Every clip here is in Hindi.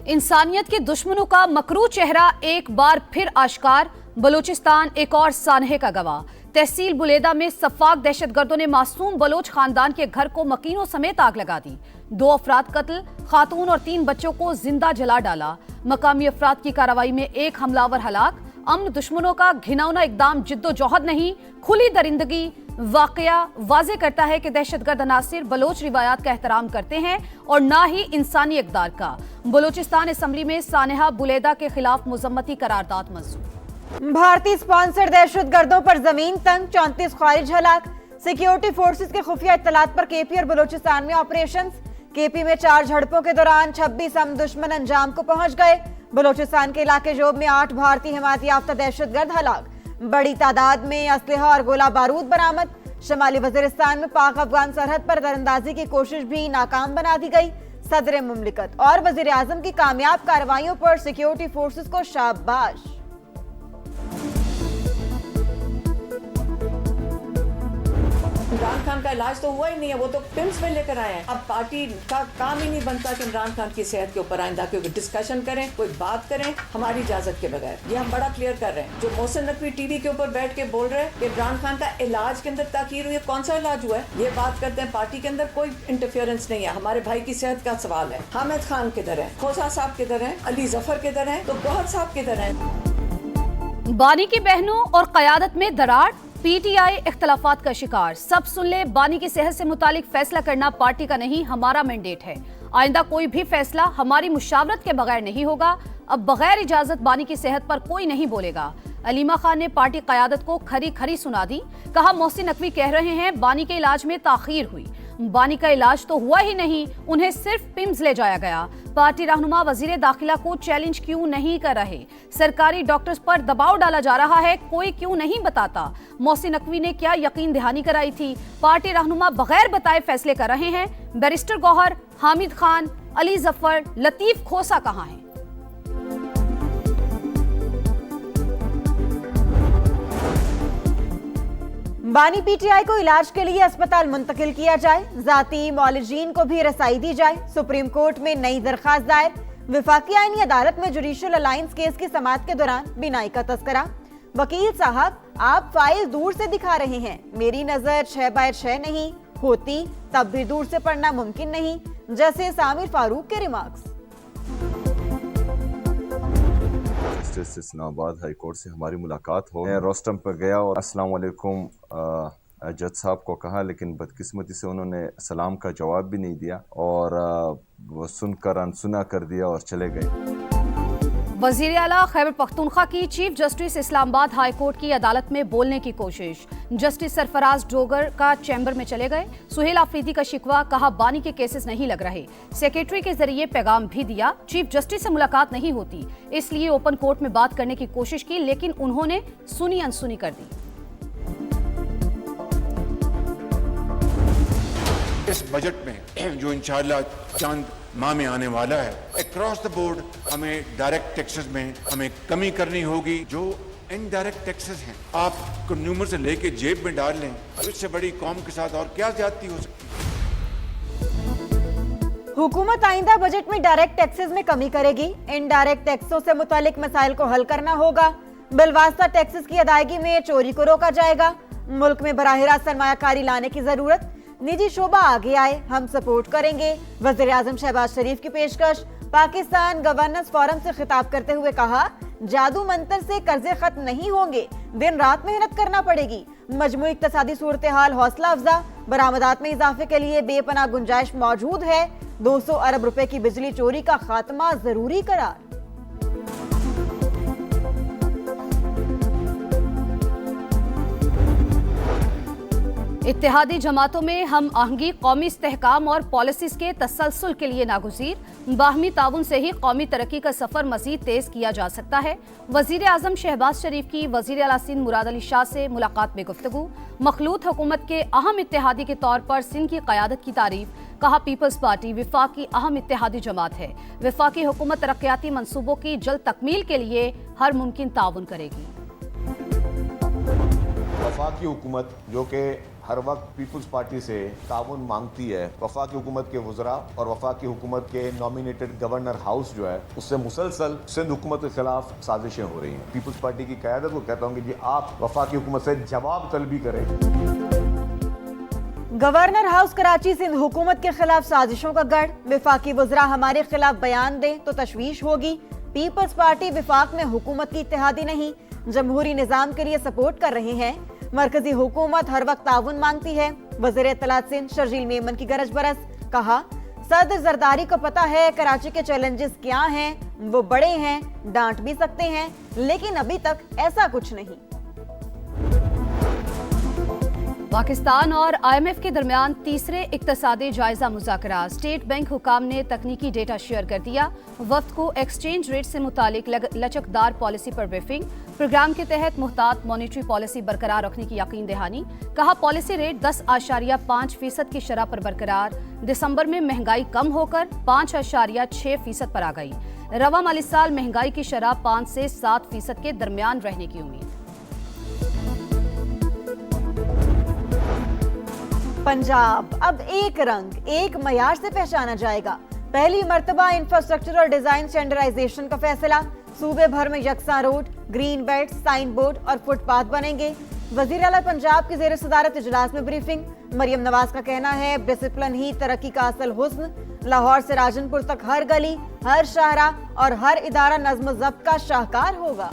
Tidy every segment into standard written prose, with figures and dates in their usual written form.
इंसानियत के दुश्मनों का मकरू चेहरा एक बार फिर आश्कार। बलूचिस्तान एक और सानहे का गवाह। तहसील बुलेदा में सफाक दहशतगर्दों ने मासूम बलोच खानदान के घर को मकीनों समेत आग लगा दी। 2 अफराद कत्ल, खातून और 3 बच्चों को जिंदा जला डाला। मकामी अफराद की कार्रवाई में एक हमलावर हलाक। अमन दुश्मनों का घिनौना इकदाम जिद्दोजहद नहीं, खुली दरिंदगी। वाकया वाजे करता है कि दहशतगर्द अनासिर बलोच रिवायात का एहतराम करते हैं और ना ही इंसानी इकदार का। बलूचिस्तान असम्बली में सानहा बुलेदा के खिलाफ मुजम्मती करारदाद मंजूर। भारतीय स्पॉन्सर्ड दहशतगर्दों पर जमीन तंग, 34 ख्वारिज हलाक। सिक्योरिटी फोर्सेस के खुफिया इत्तलात पर केपी और बलूचिस्तान में ऑपरेशंस। केपी में 4 झड़पों के दौरान 26 हम दुश्मन अंजाम को पहुंच गए। बलूचिस्तान के इलाके जोब में 8 भारतीय हिमायत याफ्ता दहशतगर्द हलाक। बड़ी तादाद में असलहा और गोला बारूद बरामद। शमाली वजीरिस्तान में पाक अफगान सरहद पर दरअंदाजी की कोशिश भी नाकाम बना दी गई। सदर मुमलिकत और वजीर आजम की कामयाब कार्रवाइयों पर सिक्योरिटी फोर्सेस को शाबाश। इमरान खान का इलाज तो हुआ ही नहीं है, वो तो पिम्स में लेकर आए हैं। अब पार्टी का काम ही नहीं बनता कि इमरान खान की सेहत के ऊपर आइंदा कोई डिस्कशन करें, कोई बात करें हमारी इजाजत के बगैर। ये हम बड़ा क्लियर कर रहे हैं। जो मोहसिन नकवी टीवी के ऊपर बैठ के बोल रहे हैं कि इमरान खान का इलाज के अंदर ताकीर हुई है, कौन सा इलाज हुआ है? ये बात करते हैं पार्टी के अंदर कोई इंटरफेरेंस नहीं है। हमारे भाई की सेहत का सवाल है। हामिद खान किधर है, खोसा साहब किधर है, अली जफर किधर है, तो गौहर साहब किधर है? बानी की बहनों और कयादत में दरार। पीटीआई इख्तलाफात का शिकार। सब सुन ले, बानी की सेहत से मुतालिक फैसला करना पार्टी का नहीं, हमारा मैंडेट है। आइंदा कोई भी फैसला हमारी मुशावरत के बगैर नहीं होगा। अब बगैर इजाजत बानी की सेहत पर कोई नहीं बोलेगा। अलीमा खान ने पार्टी कयादत को खरी खरी सुना दी। कहा, मोहसिन नकवी कह रहे हैं बानी के इलाज में ताखीर हुई। बानी का इलाज तो हुआ ही नहीं, उन्हें सिर्फ पिम्स ले जाया गया। पार्टी रहनुमा वजीर दाखिला को चैलेंज क्यों नहीं कर रहे? सरकारी डॉक्टर्स पर दबाव डाला जा रहा है, कोई क्यों नहीं बताता? मोहसिन नकवी ने क्या यकीन दहानी कराई थी? पार्टी रहनुमा बगैर बताए फैसले कर रहे हैं। बैरिस्टर गौहर, हामिद खान, अली जफर, लतीफ खोसा कहां हैं? बानी पीटीआई को इलाज के लिए अस्पताल मुंतकिल किया जाए। जाती मौलिजीन को भी रसाई दी जाए। सुप्रीम कोर्ट में नई दरखास्त दायर। विफाकी आईनी अदालत में जुडिशियल अलायंस केस की समाअत के दौरान बिनाई का तस्करा। वकील साहब, आप फाइल दूर से दिखा रहे हैं, मेरी नजर 6x6 नहीं होती तब भी दूर से पढ़ना मुमकिन नहीं। जैसे सामिर फारूक के remarks. Justice Islamabad high court से हमारी मुलाकात हो। मैं रोस्टम पर गया और अस्सलाम वालेकुम जज साहब को कहा, लेकिन बदकिस्मती से उन्होंने सलाम का जवाब भी नहीं दिया और वो सुनकर अनसुना कर दिया और चले गए। वजीर आला खैबर पख्तूनख्वा की chief justice Islamabad high court की अदालत में बोलने की कोशिश। जस्टिस सरफराज डोगर का चैम्बर में चले गए। सुहेल आफरीदी का शिकवा। कहा, बानी के केसेस नहीं लग रहे। सेक्रेटरी के जरिए पैगाम भी दिया। चीफ जस्टिस से मुलाकात नहीं होती, इसलिए ओपन कोर्ट में बात करने की कोशिश की, लेकिन उन्होंने सुनी अनसुनी कर दी। इस बजट में जो इंशाअल्लाह चांद माह में आने वाला है, अक्रॉस द बोर्ड हमें डायरेक्ट टैक्सेस में हमें कमी करनी होगी। जो इनडायरेक्ट टैक्सेस हैं आप कंज्यूमर से लेके जेब में डाल लें, इससे बड़ी कौम के साथ और क्या ज्यादती हो सकती है? हुकूमत आइंदा बजट में डायरेक्ट टैक्सेस में कमी करेगी। इनडायरेक्ट टैक्सों से मुतालिक मसाइल को हल करना होगा। बिलवास्ता टैक्सेस की अदायगी में चोरी को रोका जाएगा। मुल्क में बराह रास्त सरमायाकारी लाने की जरूरत। निजी शोबा आगे आए, हम सपोर्ट करेंगे। वज़ीर आज़म शहबाज शरीफ की पेशकश। पाकिस्तान गवर्नेंस फोरम से खिताब करते हुए कहा, जादू मंत्र से कर्जे खत्म नहीं होंगे, दिन रात मेहनत करना पड़ेगी। मजमूई इक्तसादी सूरत हाल हौसला अफजा। बरामदात में इजाफे के लिए बेपनाह गुंजाइश मौजूद है। 200 अरब रुपए की बिजली चोरी का खात्मा जरूरी करार। इत्तेहादी जमातों में हम आहंगी कौमी इस्तेहकाम और पॉलिसीज के तसलसल के लिए नागुज़ीर। बाहमी ताउन से ही कौमी तरक्की का सफर मजीद तेज किया जा सकता है। वजीर आजम शहबाज शरीफ की वजीर आला सिंध मुराद अली शाह से मुलाकात में गुफ्तगू। मखलूत हुकूमत के अहम इत्तेहादी के तौर पर सिंध की क़यादत की तारीफ। कहा, पीपल्स पार्टी वफाकी अहम इत्तेहादी जमात है। वफाकी हुकूमत तरक्याती मंसूबों की जल्द तकमील के लिए हर मुमकिन ताउन करेगी। वफाकी हुकूमत जो कि हर वक्त पीपल्स पार्टी से ताउन मांगती है। वफाकी हुकूमत के वज़रा और वफाकी हुकूमत के नॉमिनेटेड गवर्नर हाउस जो है उससे मुसलसल सिंध हुकूमत के खिलाफ साजिशें हो रही हैं। पीपल्स पार्टी की क़यादत को कहता हूँ कि जी आप वफाकी हुकूमत से जवाब तलबी करें। गवर्नर हाउस कराची सिंध हुकूमत के खिलाफ साजिशों का गढ़। विफाकी वज़रा हमारे खिलाफ बयान दें तो तशवीश होगी। पीपल्स पार्टी विफाक में हुकूमत की इत्तेहादी नहीं, जमहूरी निजाम के लिए सपोर्ट कर रहे हैं। मरकजी हुकूमत हर वक्त ताउन मांगती है। वज़ीर इत्तलात सिंध शर्जील मेमन की गरज बरस। कहा, सदर जरदारी को पता है कराची के चैलेंजेस क्या हैं, वो बड़े हैं, डांट भी सकते हैं, लेकिन अभी तक ऐसा कुछ नहीं। पाकिस्तान और IMF के दरमियान तीसरे इक्तसादी जायजा मुज़ाकरात। स्टेट बैंक हुकाम ने तकनीकी डेटा शेयर कर दिया। वफ्द को एक्सचेंज रेट से मुतालिक लचकदार पॉलिसी पर ब्रीफिंग। प्रोग्राम के तहत मुहतात मॉनिटरी पॉलिसी बरकरार रखने की यकीन दहानी। कहा, पॉलिसी रेट 10.5% की शरह पर बरकरार। दिसंबर में महंगाई कम होकर 5.6% पर आ गई। रवा माली साल महंगाई की शरह 5 से 7% के दरमियान रहने की उम्मीद। पंजाब अब एक रंग एक मयार से पहचाना जाएगा। पहली मर्तबा इंफ्रास्ट्रक्चर और डिजाइन स्टैंडर्डाइजेशन का फैसला। सूबे भर में यकसा road, green belt, sign board और फुटपाथ बनेंगे। वजीर आला पंजाब की ज़ेर सदारत इजलास में ब्रीफिंग। मरियम नवाज का कहना है, डिसिप्लिन ही तरक्की का असल हुस्न। लाहौर से राजनपुर तक हर गली, हर शाहरा और हर इदारा नज़्म ज़ब्त का शाहकार होगा।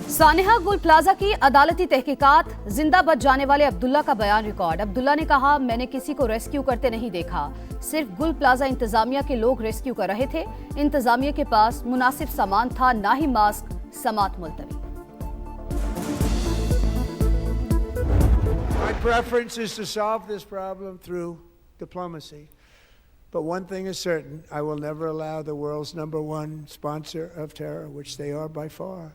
सानेहा गुल प्लाजा की अदालती तहकीकात। जिंदा बच जाने वाले अब्दुल्ला का बयान रिकॉर्ड। अब्दुल्ला ने कहा, मैंने किसी को रेस्क्यू करते नहीं देखा, सिर्फ गुल प्लाजा इंतजामिया के लोग रेस्क्यू कर रहे थे। इंतजामिया के पास मुनासिब सामान था, ना ही मास्क। समात मुलतवी। My preference is to solve this problem through diplomacy. But one thing is certain, I will never allow the world's #1 sponsor of terror, which they are by far,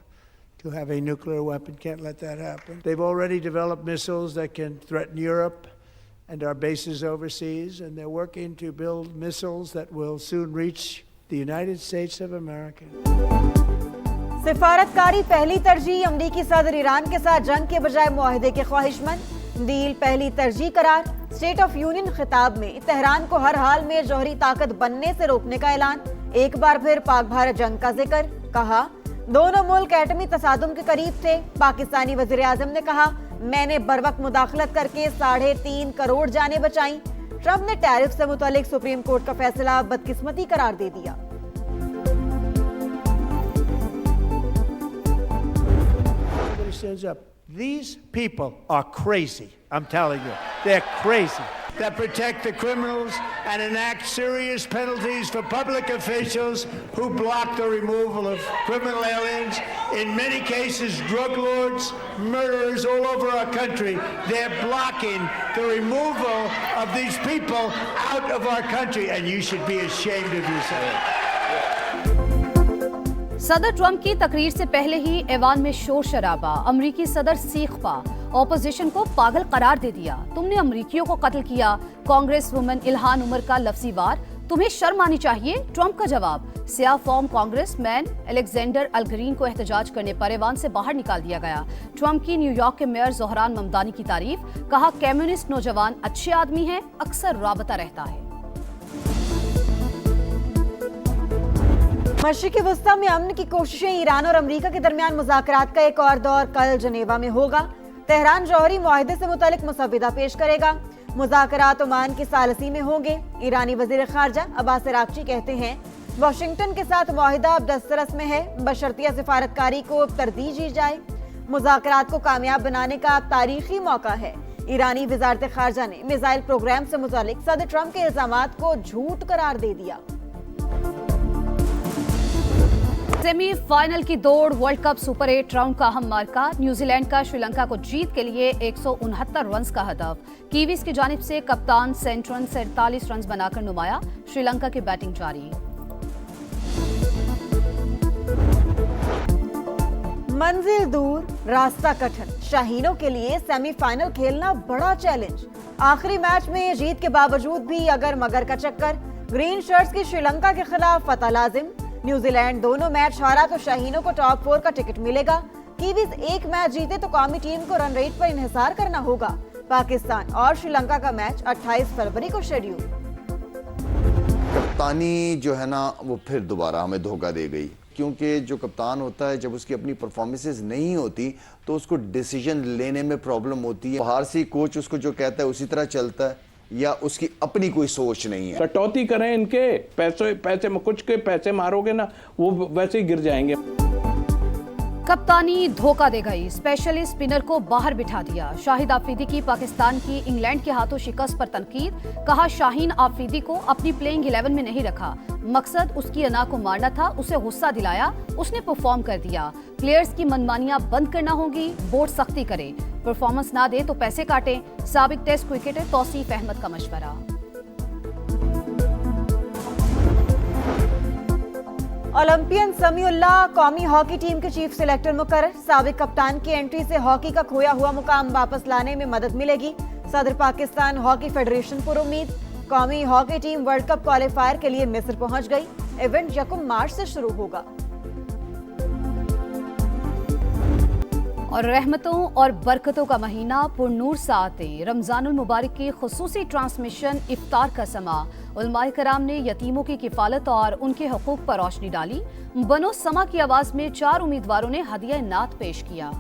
to have a nuclear weapon. Can't let that happen. They've already developed missiles that can threaten Europe and our bases overseas, and they're working to build missiles that will soon reach the United States of America. सिफारतकारी पहली तरजीह। अमरीकी सदर ईरान के साथ जंग के बजाय मुआहदे के ख्वाहिशमंद। डील पहली तरजीह करार। स्टेट ऑफ यूनियन खिताब में तेहरान को हर हाल में जौहरी ताकत बनने से रोकने का ऐलान। एक बार फिर पाक भारत जंग का जिक्र। कहा, दोनों मुल्क एटमी तसादुम के करीब थे। पाकिस्तानी वजीर आजम ने कहा, मैंने बरवक्त मुदाखलत करके 3.5 करोड़ जानें बचाई। ट्रंप ने टैरिफ से मुतालिक सुप्रीम कोर्ट का फैसला बदकिस्मती करार दे दिया। These people are crazy. I'm telling you, they're crazy. That protect the criminals and enact serious penalties for public officials who block the removal of criminal aliens. In many cases, drug lords, murderers all over our country. They're blocking the removal of these people out of our country, and you should be ashamed of yourself. सदर ट्रंप की तकरीर से पहले ही ऐवान में शोर शराबा। अमरीकी सदर सीख पा, ऑपोजिशन को पागल करार दे दिया। तुमने अमरीकियों को कत्ल किया। कांग्रेस वुमन इल्हान उमर का लफ्जी वार, तुम्हें शर्म आनी चाहिए। ट्रंप का जवाब, सियाह फॉर्म कांग्रेस मैन अलेक्जेंडर अलग्रीन को एहतजाज करने पर ऐवान से बाहर निकाल दिया गया। ट्रंप की न्यूयॉर्क के मेयर जोहरान ममदानी की तारीफ। कहा, कम्युनिस्ट नौजवान अच्छे आदमी हैं, अक्सर राबता रहता है। मशरिकी वस्ता में अमन की कोशिशें। ईरान और अमरीका के दरमियान मुज़ाकरात का एक और दौर कल जनेवा में होगा। तेहरान जौहरी मुआहदे से मुतालिक मुसविदा पेश करेगा। मुज़ाकरात ओमान की सालसी में होंगे। ईरानी वज़ीर ख़ारजा अब्बास अराग़ची कहते हैं, वाशिंगटन के साथ मुआहदा अब दस्तरस में है, बशर्तिया सिफारतकारी को तरजीह दी जाए। मुज़ाकरात को कामयाब बनाने का अब तारीखी मौका है। ईरानी वज़ारत ख़ारजा ने मिसाइल प्रोग्राम से मुतालिक सदर ट्रंप के इल्ज़ामात को झूठ करार दे दिया। सेमीफाइनल की दौड़। वर्ल्ड कप सुपर 8 राउंड का अहम मार्का। न्यूजीलैंड का श्रीलंका को जीत के लिए 169 रन का हदफ। कीवीज की जानिब से कप्तान सेंट्रन 47 रन बनाकर नुमाया। श्रीलंका की बैटिंग जारी। मंजिल दूर, रास्ता कठिन। शाहीनों के लिए सेमीफाइनल खेलना बड़ा चैलेंज। आखिरी मैच में जीत के बावजूद भी अगर मगर का चक्कर। ग्रीन शर्ट्स की श्रीलंका के खिलाफ फतह लाजिम। न्यूजीलैंड दोनों मैच हारा तो शाहीनों को टॉप 4 का टिकट मिलेगा। कीवीज एक मैच जीते तो कौमी टीम को रन रेट पर इन्हिसार करना होगा। पाकिस्तान और श्रीलंका का मैच 28 फरवरी को शेड्यूल। कप्तानी जो है ना वो फिर दोबारा हमें धोखा दे गई, क्योंकि जो कप्तान होता है जब उसकी अपनी परफॉर्मेंसेस नहीं होती तो उसको डिसीजन लेने में प्रॉब्लम होती है। बाहर से कोच उसको जो कहता है उसी तरह चलता है, या उसकी अपनी कोई सोच नहीं है। कटौती करें इनके पैसे में, कुछ के पैसे मारोगे ना वो वैसे ही गिर जाएंगे। कप्तानी धोखा दे गई, स्पेशली स्पिनर को बाहर बिठा दिया। शाहिद आफरीदी की पाकिस्तान की इंग्लैंड के हाथों शिकस्त पर तनकीद, कहा शाहीन आफरीदी को अपनी प्लेइंग 11 में नहीं रखा, मकसद उसकी अना को मारना था, उसे गुस्सा दिलाया, उसने परफॉर्म कर दिया। प्लेयर्स की मनमानियां बंद करना होगी, बोर्ड सख्ती करे, परफॉर्मेंस ना दे तो पैसे काटे। साबिक टेस्ट क्रिकेटर तौसीफ अहमद का मशवरा। ओलंपियन समीउल्लाह कौमी हॉकी टीम के चीफ सिलेक्टर मुकर्रर। साबिक कप्तान की एंट्री से हॉकी का खोया हुआ मुकाम वापस लाने में मदद मिलेगी। सदर पाकिस्तान हॉकी फेडरेशन पर उम्मीद। कौमी hockey team world cup qualifier के लिए मिस्र पहुंच गई। इवेंट 1 मार्च से शुरू होगा। और रहमतों और बरकतों का महीना पुरनूर सातें, रमजानुल मुबारक की खुसूसी ट्रांसमिशन इफ्तार का समा। उलमाए कराम ने यतीमों की किफालत और उनके हकूक पर रोशनी डाली। बनो समा की आवाज में 4 उम्मीदवारों ने हदिया नात पेश किया।